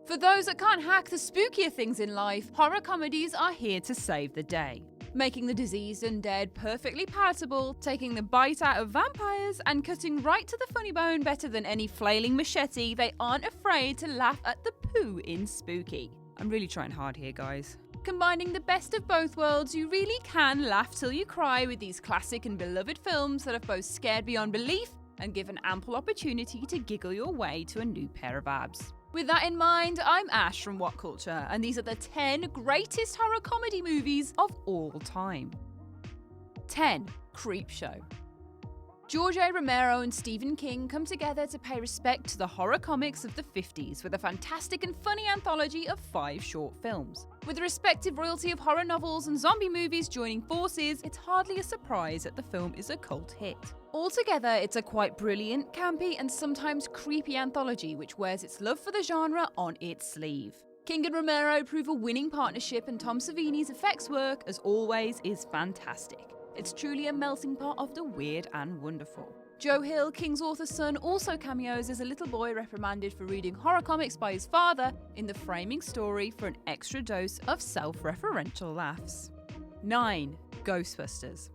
For those that can't hack the spookier things in life, horror comedies are here to save the day. Making the diseased and dead perfectly palatable, taking the bite out of vampires, and cutting right to the funny bone better than any flailing machete, they aren't afraid to laugh at the poo in spooky. I'm really trying hard here, guys. Combining the best of both worlds, you really can laugh till you cry with these classic and beloved films that have both scared beyond belief and given ample opportunity to giggle your way to a new pair of abs. With that in mind, I'm Ash from What Culture, and these are the 10 greatest horror comedy movies of all time. 10. CREEPSHOW. George A. Romero and Stephen King come together to pay respect to the horror comics of the 50s with a fantastic and funny anthology of 5 short films. With the respective royalty of horror novels and zombie movies joining forces, it's hardly a surprise that the film is a cult hit. Altogether, it's a quite brilliant, campy, and sometimes creepy anthology which wears its love for the genre on its sleeve. King and Romero prove a winning partnership, and Tom Savini's effects work, as always, is fantastic. It's truly a melting pot of the weird and wonderful. Joe Hill, King's author's son, also cameos as a little boy reprimanded for reading horror comics by his father in the framing story for an extra dose of self-referential laughs. 9. Ghostbusters.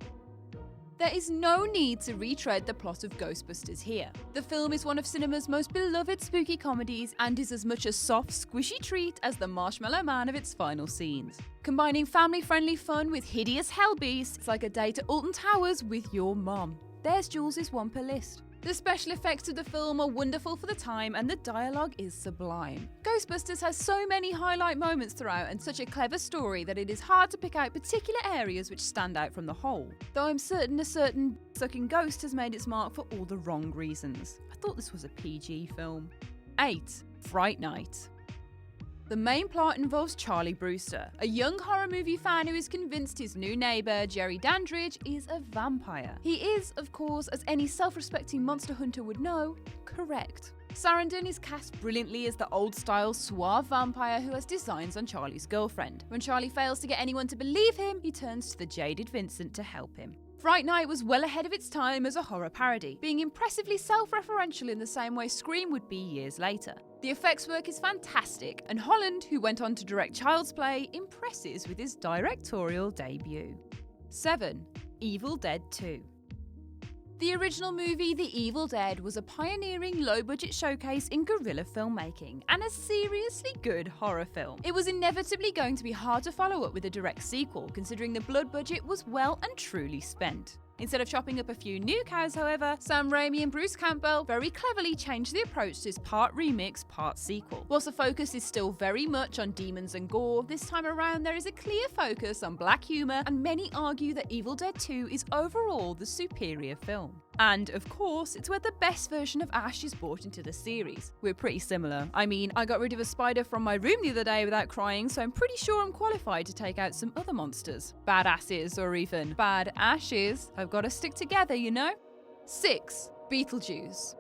There is no need to retread the plot of Ghostbusters here. The film is one of cinema's most beloved spooky comedies and is as much a soft, squishy treat as the Marshmallow Man of its final scenes. Combining family-friendly fun with hideous hell beasts, it's like a day to Alton Towers with your mom. There's Jules' one per list. The special effects of the film are wonderful for the time and the dialogue is sublime. Ghostbusters has so many highlight moments throughout and such a clever story that it is hard to pick out particular areas which stand out from the whole. Though I'm certain a certain sucking ghost has made its mark for all the wrong reasons. I thought this was a PG film. 8. Fright Night. The main plot involves Charlie Brewster, a young horror movie fan who is convinced his new neighbour, Jerry Dandridge, is a vampire. He is, of course, as any self-respecting monster hunter would know, correct. Sarandon is cast brilliantly as the old-style suave vampire who has designs on Charlie's girlfriend. When Charlie fails to get anyone to believe him, he turns to the jaded Vincent to help him. Fright Night was well ahead of its time as a horror parody, being impressively self-referential in the same way Scream would be years later. The effects work is fantastic, and Holland, who went on to direct Child's Play, impresses with his directorial debut. 7. Evil Dead 2. The original movie, The Evil Dead, was a pioneering low-budget showcase in guerrilla filmmaking and a seriously good horror film. It was inevitably going to be hard to follow up with a direct sequel, considering the blood budget was well and truly spent. Instead of chopping up a few new cows, however, Sam Raimi and Bruce Campbell very cleverly changed the approach to this part remix, part sequel. Whilst the focus is still very much on demons and gore, this time around there is a clear focus on black humour, and many argue that Evil Dead 2 is overall the superior film. And, of course, it's where the best version of Ash is brought into the series. We're pretty similar. I mean, I got rid of a spider from my room the other day without crying, so I'm pretty sure I'm qualified to take out some other monsters. Badasses, or even bad ashes. I've got to stick together, you know? 6. Beetlejuice.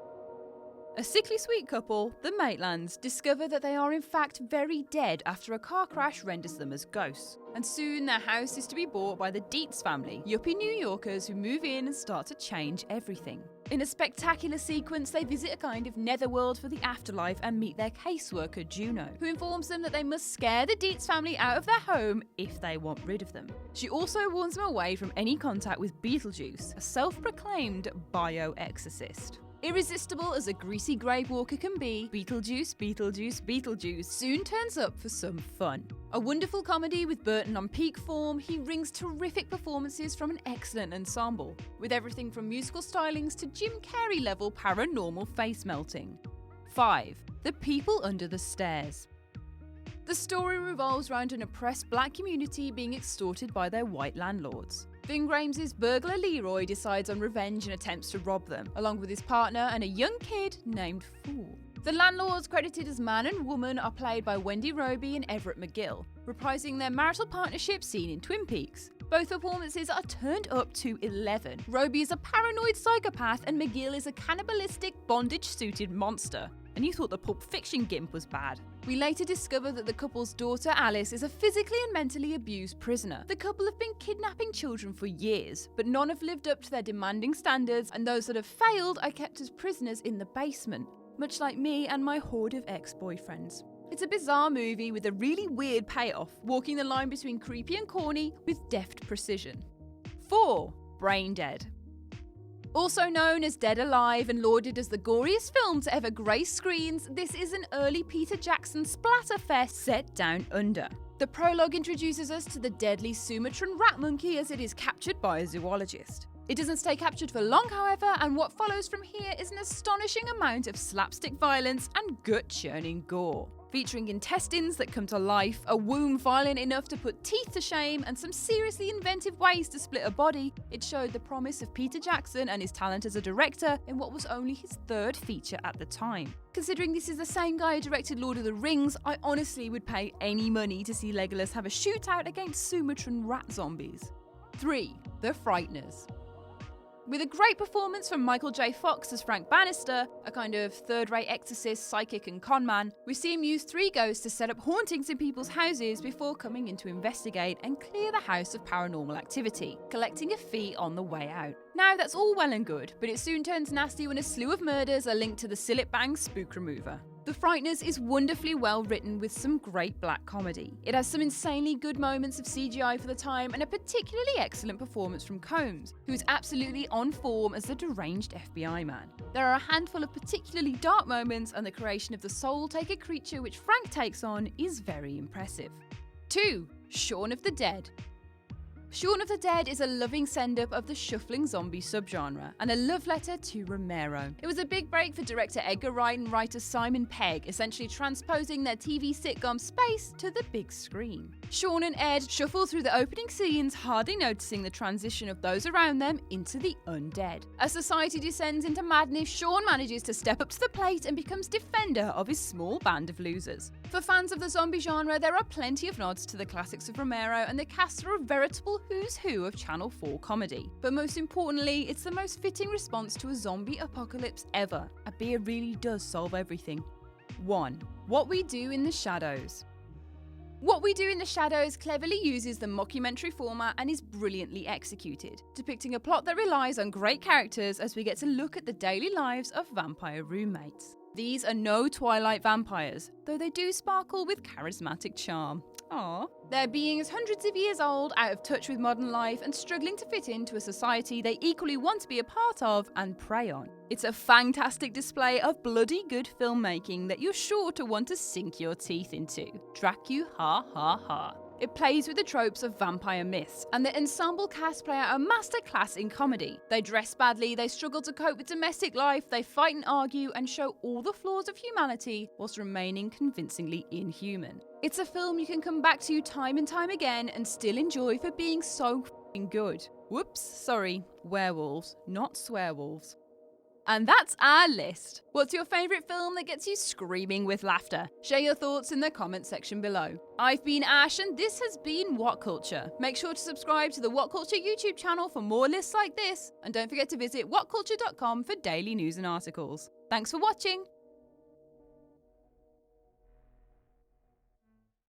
A sickly sweet couple, the Maitlands, discover that they are in fact very dead after a car crash renders them as ghosts. And soon their house is to be bought by the Dietz family, yuppie New Yorkers who move in and start to change everything. In a spectacular sequence, they visit a kind of netherworld for the afterlife and meet their caseworker, Juno, who informs them that they must scare the Dietz family out of their home if they want rid of them. She also warns them away from any contact with Beetlejuice, a self-proclaimed bio-exorcist. Irresistible as a greasy grave walker can be, Beetlejuice, Beetlejuice, Beetlejuice soon turns up for some fun. A wonderful comedy with Burton on peak form, he wrings terrific performances from an excellent ensemble, with everything from musical stylings to Jim Carrey-level paranormal face melting. 5. The People Under the Stairs. The story revolves around an oppressed black community being extorted by their white landlords. Ving Rhames' burglar Leroy decides on revenge and attempts to rob them, along with his partner and a young kid named Fool. The landlords, credited as man and woman, are played by Wendy Roby and Everett McGill, reprising their marital partnership seen in Twin Peaks. Both performances are turned up to 11. Roby is a paranoid psychopath and McGill is a cannibalistic, bondage-suited monster. And you thought the Pulp Fiction gimp was bad. We later discover that the couple's daughter, Alice, is a physically and mentally abused prisoner. The couple have been kidnapping children for years, but none have lived up to their demanding standards, and those that have failed are kept as prisoners in the basement, much like me and my horde of ex-boyfriends. It's a bizarre movie with a really weird payoff, walking the line between creepy and corny with deft precision. 4. Braindead. Also known as Dead Alive and lauded as the goriest film to ever grace screens, this is an early Peter Jackson splatterfest set down under. The prologue introduces us to the deadly Sumatran rat monkey as it is captured by a zoologist. It doesn't stay captured for long, however, and what follows from here is an astonishing amount of slapstick violence and gut-churning gore. Featuring intestines that come to life, a womb violent enough to put teeth to shame, and some seriously inventive ways to split a body, it showed the promise of Peter Jackson and his talent as a director in what was only his third feature at the time. Considering this is the same guy who directed Lord of the Rings, I honestly would pay any money to see Legolas have a shootout against Sumatran rat zombies. 3. The Frighteners. With a great performance from Michael J. Fox as Frank Bannister, a kind of third-rate exorcist, psychic and conman, we see him use 3 ghosts to set up hauntings in people's houses before coming in to investigate and clear the house of paranormal activity, collecting a fee on the way out. Now that's all well and good, but it soon turns nasty when a slew of murders are linked to the Sillet Bang spook remover. The Frighteners is wonderfully well written with some great black comedy. It has some insanely good moments of CGI for the time and a particularly excellent performance from Combs, who is absolutely on form as the deranged FBI man. There are a handful of particularly dark moments, and the creation of the soul-taker creature which Frank takes on is very impressive. 2. Shaun of the Dead. Shaun of the Dead is a loving send-up of the shuffling zombie subgenre, and a love letter to Romero. It was a big break for director Edgar Wright and writer Simon Pegg, essentially transposing their TV sitcom space to the big screen. Shaun and Ed shuffle through the opening scenes, hardly noticing the transition of those around them into the undead. As society descends into madness, Shaun manages to step up to the plate and becomes defender of his small band of losers. For fans of the zombie genre, there are plenty of nods to the classics of Romero, and the casts are a veritable who's who of Channel 4 comedy. But most importantly, it's the most fitting response to a zombie apocalypse ever. A beer really does solve everything. 1. What We Do in the Shadows. What We Do in the Shadows cleverly uses the mockumentary format and is brilliantly executed, depicting a plot that relies on great characters as we get to look at the daily lives of vampire roommates. These are no Twilight vampires, though they do sparkle with charismatic charm. Aww. Their beings hundreds of years old, out of touch with modern life, and struggling to fit into a society they equally want to be a part of and prey on. It's a fantastic display of bloody good filmmaking that you're sure to want to sink your teeth into. Dracu ha ha ha. It plays with the tropes of vampire myths, and the ensemble cast play out a masterclass in comedy. They dress badly, they struggle to cope with domestic life, they fight and argue, and show all the flaws of humanity whilst remaining convincingly inhuman. It's a film you can come back to time and time again and still enjoy for being so f***ing good. Whoops, sorry, werewolves, not swearwolves. And that's our list. What's your favourite film that gets you screaming with laughter? Share your thoughts in the comment section below. I've been Ash, and this has been What Culture. Make sure to subscribe to the What Culture YouTube channel for more lists like this, and don't forget to visit whatculture.com for daily news and articles. Thanks for watching.